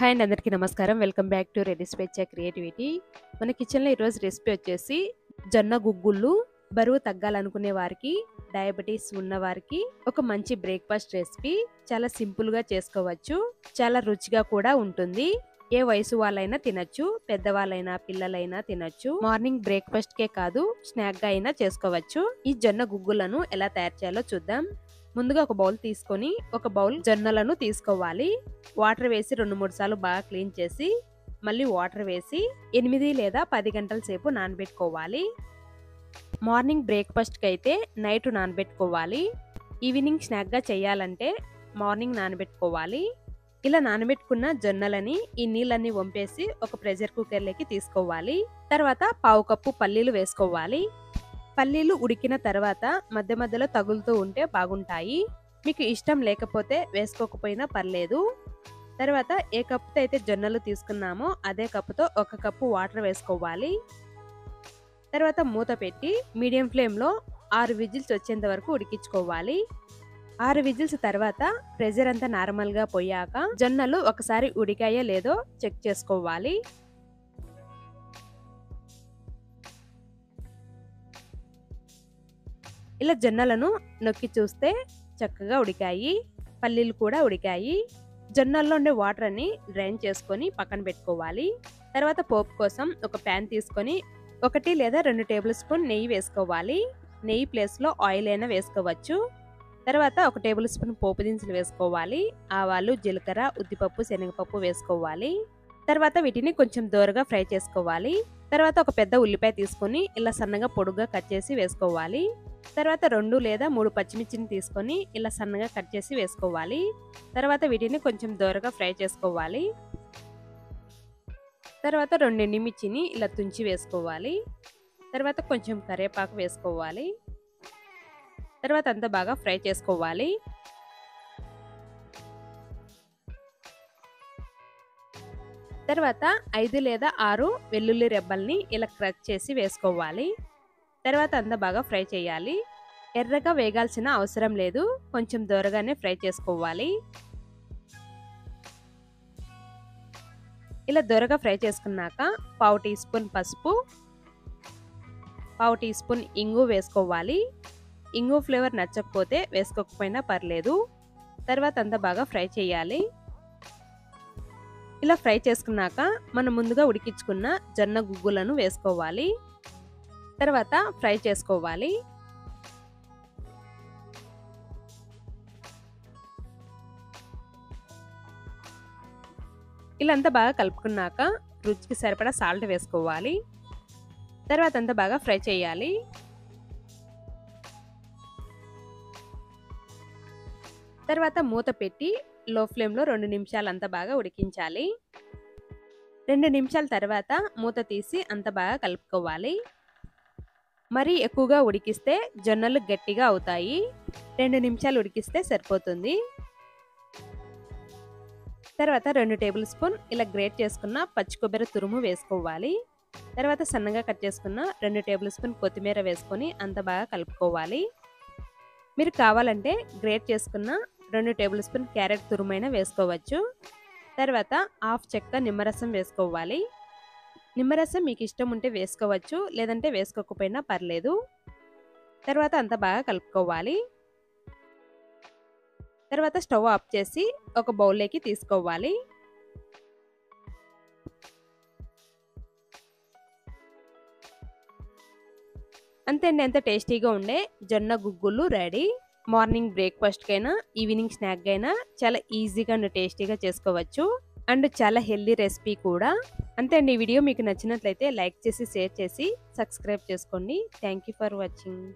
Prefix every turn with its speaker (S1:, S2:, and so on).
S1: Hi అండి, అందరికీ నమస్కారం. వెల్కమ్ బ్యాక్ టు రెడీ స్వేచ్ఛ క్రియేటివిటీ. మన కిచెన్లో ఈరోజు రెసిపీ వచ్చేసి జొన్న గుగ్గుళ్ళు. బరువు తగ్గాలనుకునే వారికి, డయాబెటీస్ ఉన్న వారికి ఒక మంచి బ్రేక్ఫాస్ట్ రెసిపీ. చాలా సింపుల్గా చేసుకోవచ్చు, చాలా రుచిగా కూడా ఉంటుంది. ఏ వయసు వాళ్ళైనా తినచ్చు, పెద్దవాళ్ళైనా పిల్లలైనా తినచ్చు. మార్నింగ్ బ్రేక్ఫాస్ట్ కే కాదు, స్నాక్ గా అయినా చేసుకోవచ్చు. ఈ జొన్న గుగ్గులను ఎలా తయారు చేయాలో చూద్దాం. ముందుగా ఒక బౌల్ తీసుకొని ఒక బౌల్ జొన్నలను తీసుకోవాలి. వాటర్ వేసి 2-3 సార్లు బాగా క్లీన్ చేసి మళ్ళీ వాటర్ వేసి 8 లేదా 10 గంటల సేపు నానబెట్టుకోవాలి. మార్నింగ్ బ్రేక్ఫాస్ట్కి అయితే నైట్ నానబెట్టుకోవాలి. ఈవినింగ్ స్నాక్గా చేయాలంటే మార్నింగ్ నానబెట్టుకోవాలి. ఇలా నానబెట్టుకున్న జొన్నలని ఈ నీళ్ళన్నీ వంపేసి ఒక ప్రెషర్ కుక్కర్లోకి తీసుకోవాలి. తర్వాత 1/2 కప్పు పల్లీలు వేసుకోవాలి. పల్లీలు ఉడికిన తర్వాత మధ్య మధ్యలో తగులుతూ ఉంటే బాగుంటాయి. మీకు ఇష్టం లేకపోతే వేసుకోకపోయినా పర్లేదు. తర్వాత ఏ కప్పుతో అయితే జొన్నలు తీసుకున్నామో అదే కప్పుతో 1 కప్పు వాటర్ వేసుకోవాలి. తర్వాత మూత పెట్టి మీడియం ఫ్లేమ్లో 6 విజిల్స్ వచ్చేంత వరకు ఉడికించుకోవాలి. 6 విజిల్స్ తర్వాత ప్రెషర్ అంతా నార్మల్గా పోయాక జొన్నలు ఒకసారి ఉడికాయో లేదో చెక్ చేసుకోవాలి. ఇలా జొన్నలను నొక్కి చూస్తే చక్కగా ఉడికాయి, పల్లీలు కూడా ఉడికాయి. జొన్నల్లో ఉండే వాటర్ అన్ని డ్రైన్ చేసుకొని పక్కన పెట్టుకోవాలి. తర్వాత పోపు కోసం ఒక ప్యాన్ తీసుకొని 1 లేదా 2 టేబుల్ స్పూన్ నెయ్యి వేసుకోవాలి. నెయ్యి ప్లేస్లో ఆయిల్ అయినా వేసుకోవచ్చు. తర్వాత 1 టేబుల్ స్పూన్ పోపు దినుసులు వేసుకోవాలి. ఆవాలు, జీలకర్ర, ఉద్దిపప్పు, శనగపప్పు వేసుకోవాలి. తర్వాత వీటిని కొంచెం దోరగా ఫ్రై చేసుకోవాలి. తర్వాత ఒక పెద్ద ఉల్లిపాయ తీసుకొని ఇలా సన్నగా పొడుగ్గా కట్ చేసి వేసుకోవాలి. తర్వాత 2 లేదా 3 పచ్చిమిర్చిని తీసుకొని ఇలా సన్నగా కట్ చేసి వేసుకోవాలి. తర్వాత వీటిని కొంచెం దోరగా ఫ్రై చేసుకోవాలి. తర్వాత 2 ఎండుమిర్చిని ఇలా తుంచి వేసుకోవాలి. తర్వాత కొంచెం కరివేపాకు వేసుకోవాలి. తర్వాత అంతా బాగా ఫ్రై చేసుకోవాలి. తర్వాత 5 లేదా 6 వెల్లుల్లి రెబ్బల్ని ఇలా క్రష్ చేసి వేసుకోవాలి. తర్వాత అంతా బాగా ఫ్రై చేయాలి. ఎర్రగా వేగాల్సిన అవసరం లేదు, కొంచెం దోరగానే ఫ్రై చేసుకోవాలి. ఇలా దోరగా ఫ్రై చేసుకున్నాక 1/2 టీ స్పూన్ పసుపు, 1/2 టీ స్పూన్ ఇంగు వేసుకోవాలి. ఇంగు ఫ్లేవర్ నచ్చకపోతే వేసుకోకపోయినా పర్లేదు. తర్వాత అంతా బాగా ఫ్రై చేయాలి. ఇలా ఫ్రై చేసుకున్నాక మనం ముందుగా ఉడికించుకున్న జొన్న గుగ్గులను వేసుకోవాలి. తర్వాత ఫ్రై చేసుకోవాలి. ఇలా అంతా బాగా కలుపుకున్నాక రుచికి సరిపడా సాల్ట్ వేసుకోవాలి. తర్వాత అంతా బాగా ఫ్రై చేయాలి. తర్వాత మూత పెట్టి లో ఫ్లేమ్లో 2 నిమిషాలు అంతా బాగా ఉడికించాలి. 2 నిమిషాల తర్వాత మూత తీసి అంత బాగా కలుపుకోవాలి. మరీ ఎక్కువగా ఉడికిస్తే జొన్నలు గట్టిగా అవుతాయి. 2 నిమిషాలు ఉడికిస్తే సరిపోతుంది. తర్వాత 2 టేబుల్ స్పూన్ ఇలా గ్రేట్ చేసుకున్న పచ్చి కొబ్బరి తురుము వేసుకోవాలి. తర్వాత సన్నగా కట్ చేసుకున్న 2 టేబుల్ స్పూన్ కొత్తిమీర వేసుకొని అంత బాగా కలుపుకోవాలి. మీరు కావాలంటే గ్రేట్ చేసుకున్న 2 టేబుల్ స్పూన్ క్యారెట్ తురుమైనా వేసుకోవచ్చు. తర్వాత 1/2 చెక్క నిమ్మరసం వేసుకోవాలి. నిమ్మరసం మీకు ఇష్టం ఉంటే వేసుకోవచ్చు, లేదంటే వేసుకోకపోయినా పర్లేదు. తర్వాత అంతా బాగా కలుపుకోవాలి. తర్వాత స్టవ్ ఆఫ్ చేసి ఒక బౌల్లోకి తీసుకోవాలి. అంతే అండి, ఎంత టేస్టీగా ఉండే జొన్న గుగ్గులు రెడీ. మార్నింగ్ బ్రేక్ఫాస్ట్ కైనా ఈవినింగ్ స్నాక్ అయినా చాలా ఈజీగా అండ్ టేస్టీగా చేసుకోవచ్చు. అండ్ చాలా హెల్దీ రెసిపీ కూడా. అంతే అండి, ఈ వీడియో మీకు నచ్చినట్లయితే లైక్ చేసి, షేర్ చేసి, సబ్స్క్రైబ్ చేసుకోండి. Thank you for watching.